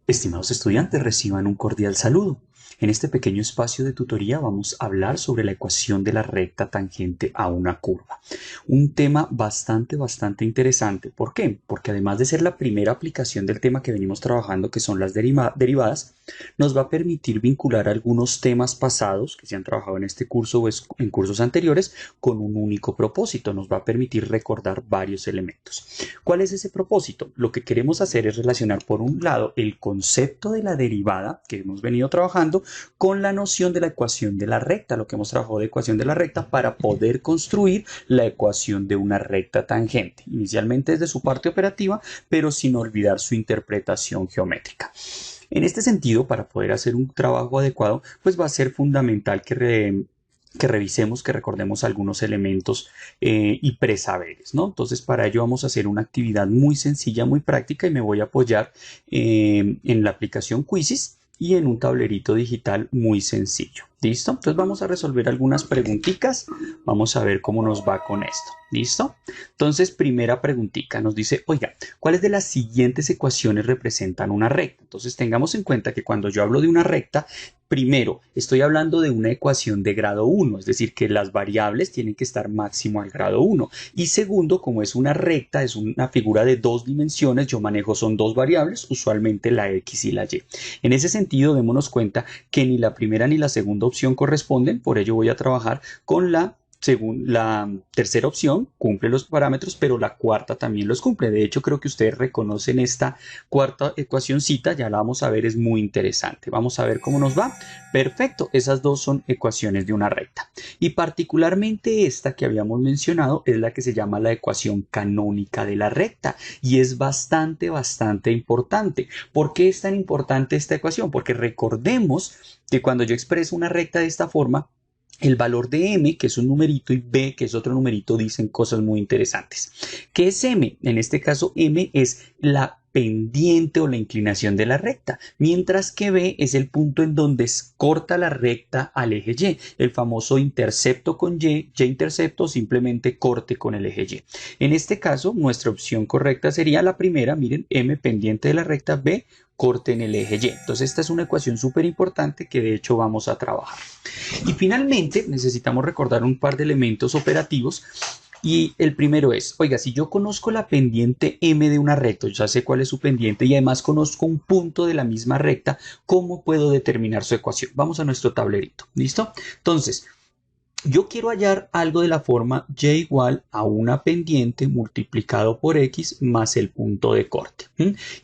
Estimados estudiantes, reciban un cordial saludo. En este pequeño espacio de tutoría vamos a hablar sobre la ecuación de la recta tangente a una curva. Un tema bastante interesante. ¿Por qué? Porque además de ser la primera aplicación del tema que venimos trabajando, que son las derivadas, nos va a permitir vincular algunos temas pasados que se han trabajado en este curso o en cursos anteriores con un único propósito. Nos va a permitir recordar varios elementos. ¿Cuál es ese propósito? Lo que queremos hacer es relacionar, por un lado, el concepto de la derivada que hemos venido trabajando con la noción de la ecuación de la recta, lo que hemos trabajado de ecuación de la recta para poder construir la ecuación de una recta tangente, inicialmente desde su parte operativa, pero sin olvidar su interpretación geométrica. En este sentido, para poder hacer un trabajo adecuado, pues va a ser fundamental que revisemos, que recordemos algunos elementos y presaberes, ¿no? Entonces, para ello vamos a hacer una actividad muy sencilla, muy práctica y me voy a apoyar en la aplicación Quizzes y en un tablerito digital muy sencillo. ¿Listo? Entonces vamos a resolver algunas preguntitas. Vamos a ver cómo nos va con esto. ¿Listo? Entonces, primera preguntita nos dice, oiga, ¿cuáles de las siguientes ecuaciones representan una recta? Entonces, tengamos en cuenta que cuando yo hablo de una recta, primero, estoy hablando de una ecuación de grado 1, es decir, que las variables tienen que estar máximo al grado 1. Y segundo, como es una recta, es una figura de dos dimensiones, yo manejo son dos variables, usualmente la X y la Y. En ese sentido, démonos cuenta que ni la primera ni la segunda opción corresponden, por ello voy a trabajar con la tercera opción, cumple los parámetros, pero la cuarta también los cumple. De hecho, creo que ustedes reconocen esta cuarta ecuacioncita, ya la vamos a ver, es muy interesante. Vamos a ver cómo nos va. Perfecto, esas dos son ecuaciones de una recta. Y particularmente esta que habíamos mencionado es la que se llama la ecuación canónica de la recta y es bastante importante. ¿Por qué es tan importante esta ecuación? Porque recordemos que cuando yo expreso una recta de esta forma, el valor de m, que es un numerito, y b, que es otro numerito, dicen cosas muy interesantes. ¿Qué es m? En este caso, m es la pendiente o la inclinación de la recta, mientras que b es el punto en donde corta la recta al eje y, el famoso intercepto con y-intercepto, simplemente corte con el eje y. En este caso, nuestra opción correcta sería la primera, miren, m pendiente de la recta, b corte en el eje y. Entonces, esta es una ecuación súper importante que de hecho vamos a trabajar. Y finalmente necesitamos recordar un par de elementos operativos y el primero es, oiga, si yo conozco la pendiente m de una recta, yo ya sé cuál es su pendiente y además conozco un punto de la misma recta, ¿cómo puedo determinar su ecuación? Vamos a nuestro tablerito, ¿listo? Entonces, yo quiero hallar algo de la forma y igual a una pendiente multiplicado por x más el punto de corte.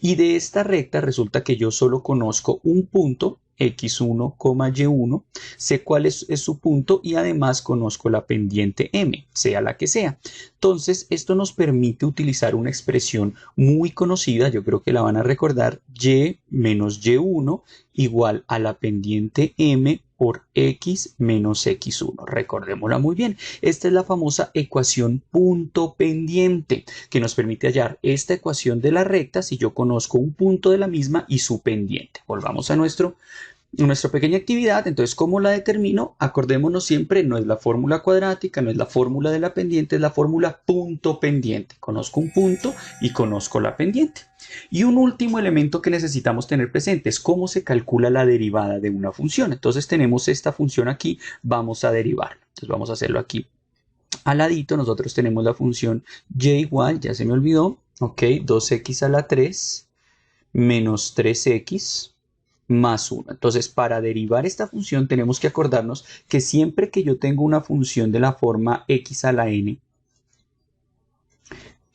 Y de esta recta resulta que yo solo conozco un punto, x1, y1, sé cuál es su punto y además conozco la pendiente m, sea la que sea. Entonces, esto nos permite utilizar una expresión muy conocida, yo creo que la van a recordar, y menos y1 igual a la pendiente m por x menos x1. Recordémosla muy bien. Esta es la famosa ecuación punto pendiente que nos permite hallar esta ecuación de la recta si yo conozco un punto de la misma y su pendiente. Volvamos a nuestra pequeña actividad. Entonces, ¿cómo la determino? Acordémonos siempre, no es la fórmula cuadrática, no es la fórmula de la pendiente, es la fórmula punto pendiente. Conozco un punto y conozco la pendiente. Y un último elemento que necesitamos tener presente es cómo se calcula la derivada de una función. Entonces, tenemos esta función aquí, vamos a derivarla. Entonces, vamos a hacerlo aquí al ladito. Nosotros tenemos la función y igual, ya se me olvidó, ok, 2x a la 3 menos 3x más 1. Entonces, para derivar esta función tenemos que acordarnos que siempre que yo tengo una función de la forma x a la n,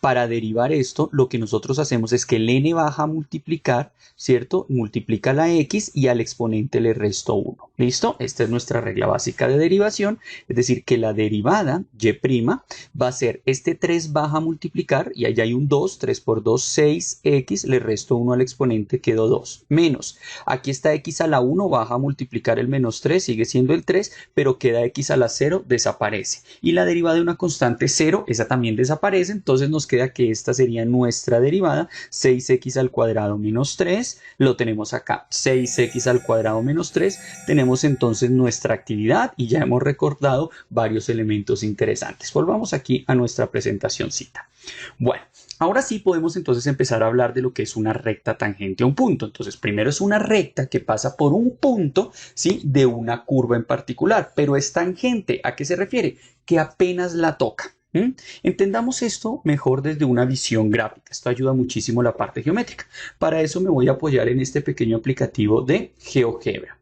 para derivar esto, lo que nosotros hacemos es que el n baja a multiplicar, ¿cierto? Multiplica la x y al exponente le resto 1. ¿Listo? Esta es nuestra regla básica de derivación, es decir, que la derivada y' va a ser este 3 baja a multiplicar y allá hay un 2, 3 por 2, 6x, le resto 1 al exponente, quedó 2, menos. Aquí está x a la 1, baja a multiplicar el menos 3, sigue siendo el 3, pero queda x a la 0, desaparece. Y la derivada de una constante 0, esa también desaparece, entonces nos queda que esta sería nuestra derivada, 6x al cuadrado menos 3, lo tenemos acá, 6x al cuadrado menos 3, tenemos entonces nuestra actividad y ya hemos recordado varios elementos interesantes. Volvamos aquí a nuestra presentacióncita. Bueno, Ahora sí podemos entonces empezar a hablar de lo que es una recta tangente a un punto. Entonces, primero es una recta que pasa por un punto, ¿sí? De una curva en particular, pero es tangente. ¿A qué se refiere? Que apenas la toca. Entendamos esto mejor desde una visión gráfica. Esto ayuda muchísimo la parte geométrica. Para eso me voy a apoyar en este pequeño aplicativo de GeoGebra.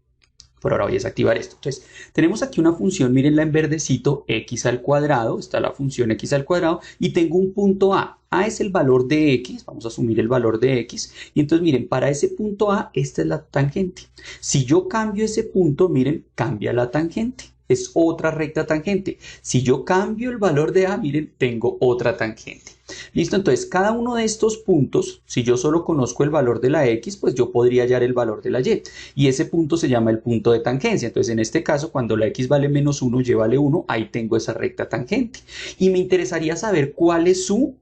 Por ahora voy a desactivar esto. Entonces, tenemos aquí una función, mírenla en verdecito, x al cuadrado, está la función x al cuadrado, y tengo un punto A. A es el valor de x, vamos a asumir el valor de x, y entonces miren, para ese punto A, esta es la tangente. Si yo cambio ese punto, miren, cambia la tangente. Es otra recta tangente. Si yo cambio el valor de A, miren, tengo otra tangente. Listo, entonces cada uno de estos puntos, si yo solo conozco el valor de la X, pues yo podría hallar el valor de la Y. Y ese punto se llama el punto de tangencia. Entonces en este caso, cuando la X vale menos 1, Y vale 1, ahí tengo esa recta tangente. Y me interesaría saber cuál es su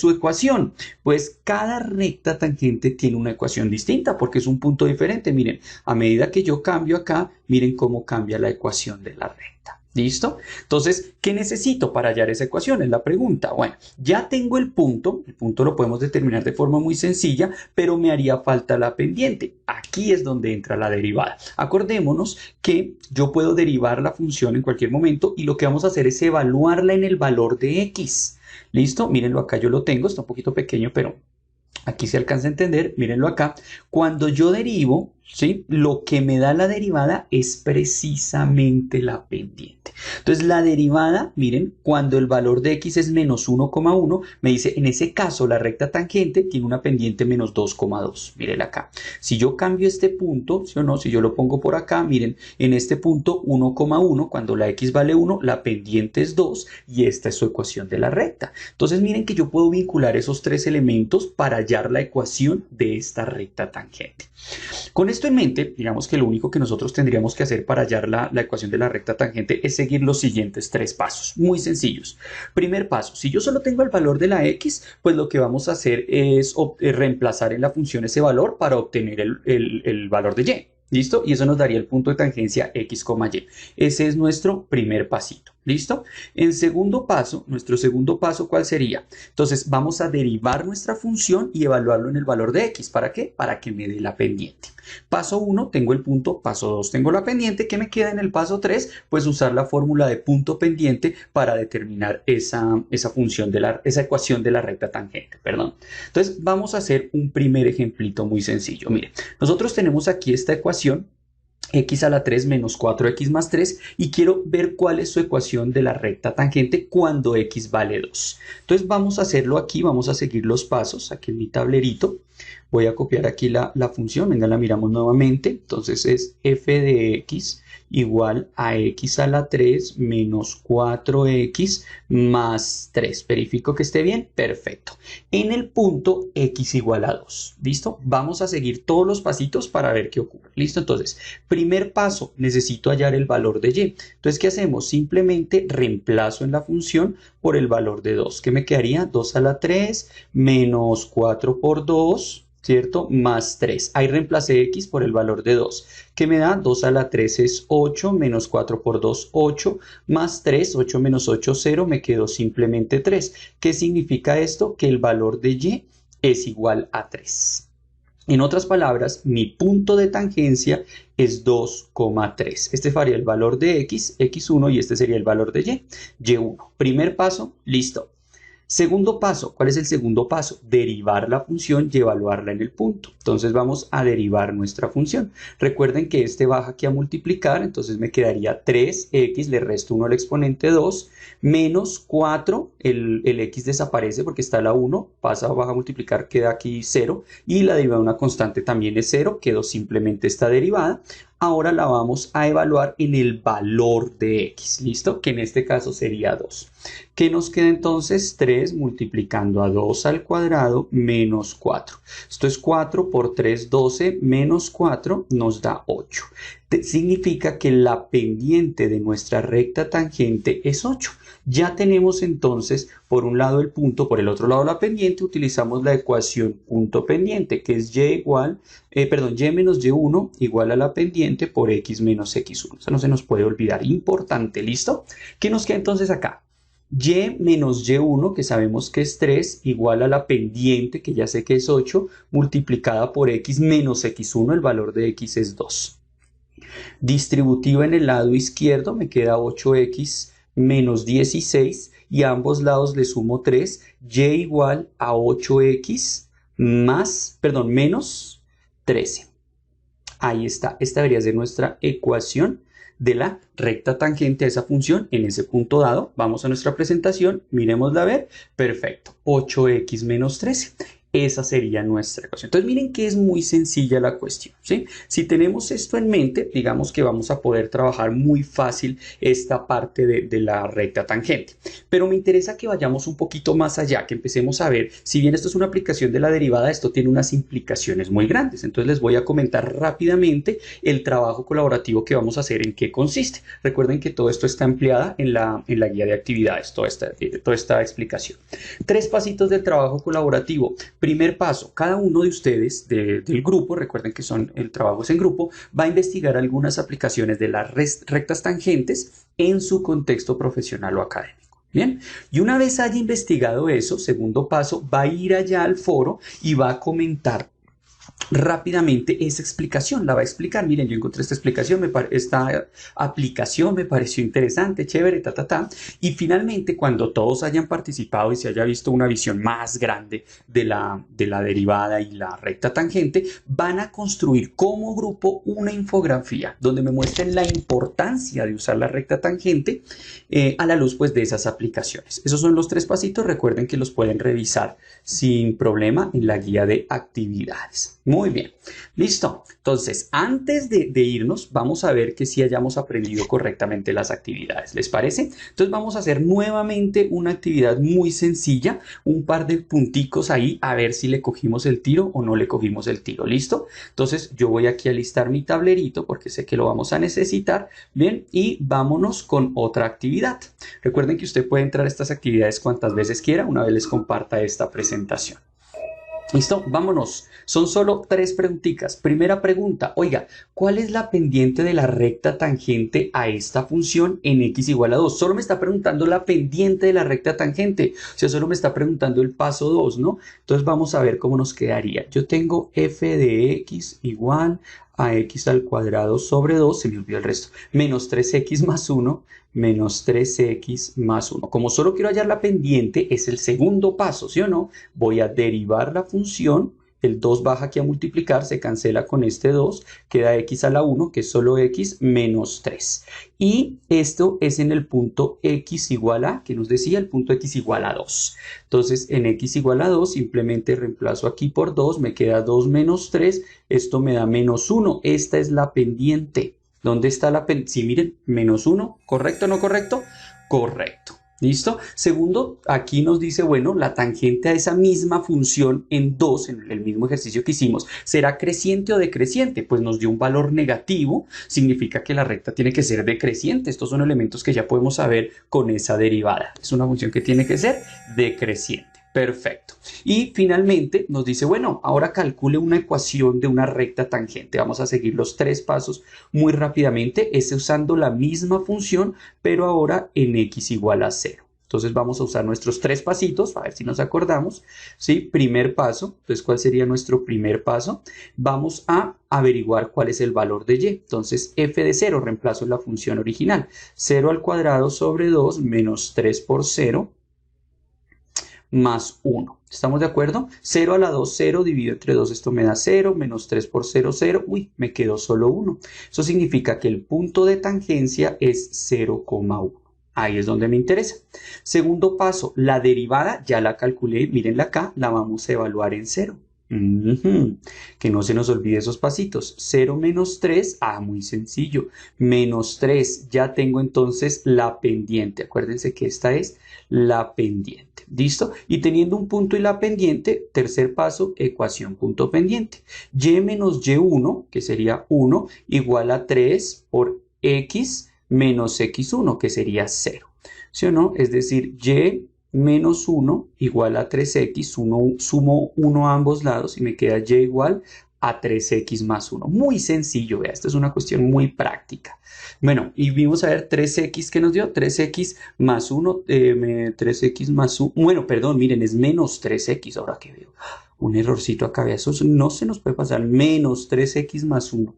ecuación. Pues cada recta tangente tiene una ecuación distinta porque es un punto diferente. Miren, a medida que yo cambio acá, miren cómo cambia la ecuación de la recta. ¿Listo? Entonces, ¿qué necesito para hallar esa ecuación? Es la pregunta. Bueno, ya tengo el punto lo podemos determinar de forma muy sencilla, pero me haría falta la pendiente. Aquí es donde entra la derivada. Acordémonos que yo puedo derivar la función en cualquier momento y lo que vamos a hacer es evaluarla en el valor de x. ¿Listo? Mírenlo acá, yo lo tengo, está un poquito pequeño, pero aquí se alcanza a entender, mírenlo acá. Cuando yo derivo, ¿sí? Lo que me da la derivada es precisamente la pendiente. Entonces la derivada, miren, cuando el valor de x es menos 1,1, me dice, en ese caso la recta tangente tiene una pendiente menos 2,2. Miren acá. Si yo cambio este punto, ¿sí o no? Si yo lo pongo por acá, miren, en este punto 1,1, cuando la x vale 1, la pendiente es 2 y esta es su ecuación de la recta. Entonces miren que yo puedo vincular esos tres elementos para hallar la ecuación de esta recta tangente. Con esto en mente, digamos que lo único que nosotros tendríamos que hacer para hallar la ecuación de la recta tangente es seguir los siguientes tres pasos, muy sencillos. Primer paso, si yo solo tengo el valor de la x, pues lo que vamos a hacer es reemplazar en la función ese valor para obtener el valor de y. ¿Listo? Y eso nos daría el punto de tangencia x, y. Ese es nuestro primer pasito. ¿Listo? En segundo paso, nuestro segundo paso, ¿cuál sería? Entonces, vamos a derivar nuestra función y evaluarlo en el valor de x. ¿Para qué? Para que me dé la pendiente. Paso 1, tengo el punto. Paso 2, tengo la pendiente. ¿Qué me queda en el paso 3? Pues usar la fórmula de punto pendiente para determinar esa función esa ecuación de la recta tangente. Perdón. Entonces, vamos a hacer un primer ejemplito muy sencillo. Miren, nosotros tenemos aquí esta ecuación, x a la 3 menos 4x más 3, y quiero ver cuál es su ecuación de la recta tangente cuando x vale 2. Entonces vamos a hacerlo aquí, vamos a seguir los pasos aquí en mi tablerito. Voy a copiar aquí la función, venga, la miramos nuevamente. Entonces es f de x igual a x a la 3 menos 4x más 3. Verifico que esté bien. Perfecto. En el punto x igual a 2. ¿Listo? Vamos a seguir todos los pasitos para ver qué ocurre. ¿Listo? Entonces, primer paso, necesito hallar el valor de y. Entonces, ¿qué hacemos? Simplemente reemplazo en la función por el valor de 2. ¿Qué me quedaría? 2 a la 3 menos 4 por 2, ¿cierto? Más 3. Ahí reemplacé x por el valor de 2. ¿Qué me da? 2 a la 3 es 8, menos 4 por 2, 8, más 3, 8 menos 8, 0, me quedó simplemente 3. ¿Qué significa esto? Que el valor de y es igual a 3. En otras palabras, mi punto de tangencia es 2,3. Este sería el valor de x, x1, y este sería el valor de y, y1. Primer paso, listo. Segundo paso, ¿cuál es el segundo paso? Derivar la función y evaluarla en el punto. Entonces vamos a derivar nuestra función. Recuerden que este baja aquí a multiplicar, entonces me quedaría 3x, le resto 1 al exponente 2, menos 4, el x desaparece porque está la 1, pasa a baja a multiplicar, queda aquí 0, y la derivada de una constante también es 0, quedó simplemente esta derivada. Ahora la vamos a evaluar en el valor de x, ¿listo? Que en este caso sería 2. ¿Qué nos queda entonces? 3 multiplicando a 2 al cuadrado menos 4. Esto es 4 por 3, 12, menos 4 nos da 8. Significa que la pendiente de nuestra recta tangente es 8. Ya tenemos entonces por un lado el punto, por el otro lado la pendiente. Utilizamos la ecuación punto pendiente, que es y menos y1 igual a la pendiente por x menos x1. Eso no se nos puede olvidar, importante, ¿listo? ¿Qué nos queda entonces acá? y menos y1, que sabemos que es 3, igual a la pendiente, que ya sé que es 8, multiplicada por x menos x1, el valor de x es 2. Distributiva en el lado izquierdo me queda 8x menos 16 y a ambos lados le sumo 3, y igual a 8x menos 13. Ahí está, esta debería ser nuestra ecuación de la recta tangente a esa función en ese punto dado. Vamos a nuestra presentación, miremosla a ver. Perfecto, 8x menos 13. Esa sería nuestra ecuación. Entonces miren que es muy sencilla la cuestión, ¿sí? Si tenemos esto en mente, digamos que vamos a poder trabajar muy fácil esta parte de la recta tangente. Pero me interesa que vayamos un poquito más allá, que empecemos a ver, si bien esto es una aplicación de la derivada, esto tiene unas implicaciones muy grandes. Entonces les voy a comentar rápidamente el trabajo colaborativo que vamos a hacer, en qué consiste. Recuerden que todo esto está ampliada en la guía de actividades, toda esta explicación. 3 pasitos del trabajo colaborativo. Primer paso, cada uno de ustedes del grupo, recuerden que el trabajo es en grupo, va a investigar algunas aplicaciones de las rectas tangentes en su contexto profesional o académico. Bien, y una vez haya investigado eso, segundo paso, va a ir allá al foro y va a comentar rápidamente esa explicación, la va a explicar. Miren, yo encontré esta explicación, esta aplicación me pareció interesante, chévere, y finalmente cuando todos hayan participado y se haya visto una visión más grande de la derivada y la recta tangente, van a construir como grupo una infografía donde me muestren la importancia de usar la recta tangente a la luz pues de esas aplicaciones. Esos son los 3 pasitos, recuerden que los pueden revisar sin problema en la guía de actividades. Muy bien, listo. Entonces, antes de irnos, vamos a ver que sí hayamos aprendido correctamente las actividades. ¿Les parece? Entonces vamos a hacer nuevamente una actividad muy sencilla, un par de punticos ahí, a ver si le cogimos el tiro o no le cogimos el tiro. ¿Listo? Entonces yo voy aquí a listar mi tablerito porque sé que lo vamos a necesitar. Bien, y vámonos con otra actividad. Recuerden que usted puede entrar a estas actividades cuantas veces quiera, una vez les comparta esta presentación. ¿Listo? Vámonos. Son solo 3 preguntitas. Primera pregunta. Oiga, ¿cuál es la pendiente de la recta tangente a esta función en x igual a 2? Solo me está preguntando la pendiente de la recta tangente. O sea, solo me está preguntando el paso 2, ¿no? Entonces vamos a ver cómo nos quedaría. Yo tengo f de x igual a x al cuadrado sobre 2, se me olvidó el resto, menos 3x más 1, menos 3x más 1. Como solo quiero hallar la pendiente, es el segundo paso, ¿sí o no? Voy a derivar la función, el 2 baja aquí a multiplicar, se cancela con este 2, queda x a la 1, que es solo x, menos 3. Y esto es en el punto x igual a, que nos decía, el punto x igual a 2. Entonces, en x igual a 2, simplemente reemplazo aquí por 2, me queda 2 menos 3, esto me da menos 1. Esta es la pendiente. ¿Dónde está la pendiente? Sí, miren, menos 1, ¿correcto o no correcto? Correcto. ¿Listo? Segundo, aquí nos dice, bueno, la tangente a esa misma función en 2, en el mismo ejercicio que hicimos, ¿será creciente o decreciente? Pues nos dio un valor negativo, significa que la recta tiene que ser decreciente. Estos son elementos que ya podemos saber con esa derivada. Es una función que tiene que ser decreciente. Perfecto. Y finalmente nos dice, bueno, ahora calcule una ecuación de una recta tangente. Vamos a seguir los 3 pasos muy rápidamente. Es usando la misma función, pero ahora en x igual a 0. Entonces vamos a usar nuestros 3 pasitos, a ver si nos acordamos. ¿Sí? Primer paso. Entonces, ¿cuál sería nuestro primer paso? Vamos a averiguar cuál es el valor de y. Entonces, f de 0, reemplazo la función original. 0 al cuadrado sobre 2 menos 3 por 0. Más 1. ¿Estamos de acuerdo? 0 a la 2, 0, dividido entre 2, esto me da 0, menos 3 por 0, 0. Uy, me quedó solo 1. Eso significa que el punto de tangencia es 0,1. Ahí es donde me interesa. Segundo paso, la derivada, ya la calculé, mírenla acá, la vamos a evaluar en 0. Que no se nos olvide esos pasitos. 0 menos 3, muy sencillo. Menos 3, ya tengo entonces la pendiente. Acuérdense que esta es la pendiente. ¿Listo? Y teniendo un punto y la pendiente, tercer paso, ecuación punto pendiente. Y menos y1, que sería 1, igual a 3 por x menos x1, que sería 0. ¿Sí o no? Es decir, y menos 1 igual a 3x, sumo 1 a ambos lados y me queda y igual a 3x más 1. Muy sencillo, vea, esta es una cuestión muy práctica. Bueno, y vimos a ver 3x que nos dio, 3x más 1, 3x más 1, bueno, perdón, miren, es menos 3x, ahora que veo. Un errorcito acá, vea, eso no se nos puede pasar, menos 3x más 1.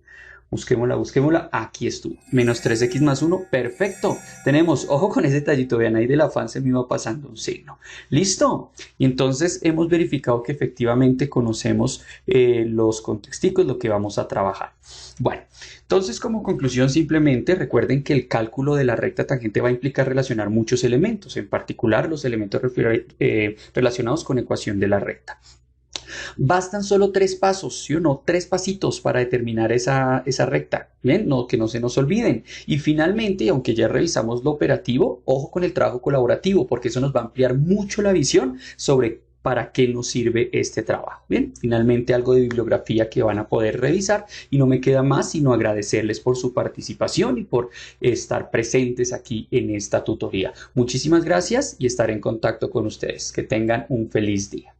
Busquémosla, busquémosla. Aquí estuvo. Menos 3x más 1. Perfecto. Tenemos, ojo con ese detallito. Vean, ahí del afán se me iba pasando un signo. ¿Listo? Y entonces hemos verificado que efectivamente conocemos los contexticos, lo que vamos a trabajar. Bueno, entonces como conclusión simplemente recuerden que el cálculo de la recta tangente va a implicar relacionar muchos elementos, en particular los elementos relacionados con ecuación de la recta. Bastan solo 3 pasos, ¿sí o no? 3 pasitos para determinar esa recta. Bien, no, que no se nos olviden. Y finalmente, aunque ya revisamos lo operativo, ojo con el trabajo colaborativo, porque eso nos va a ampliar mucho la visión sobre para qué nos sirve este trabajo. Bien, finalmente algo de bibliografía que van a poder revisar y no me queda más sino agradecerles por su participación y por estar presentes aquí en esta tutoría. Muchísimas gracias y estaré en contacto con ustedes. Que tengan un feliz día.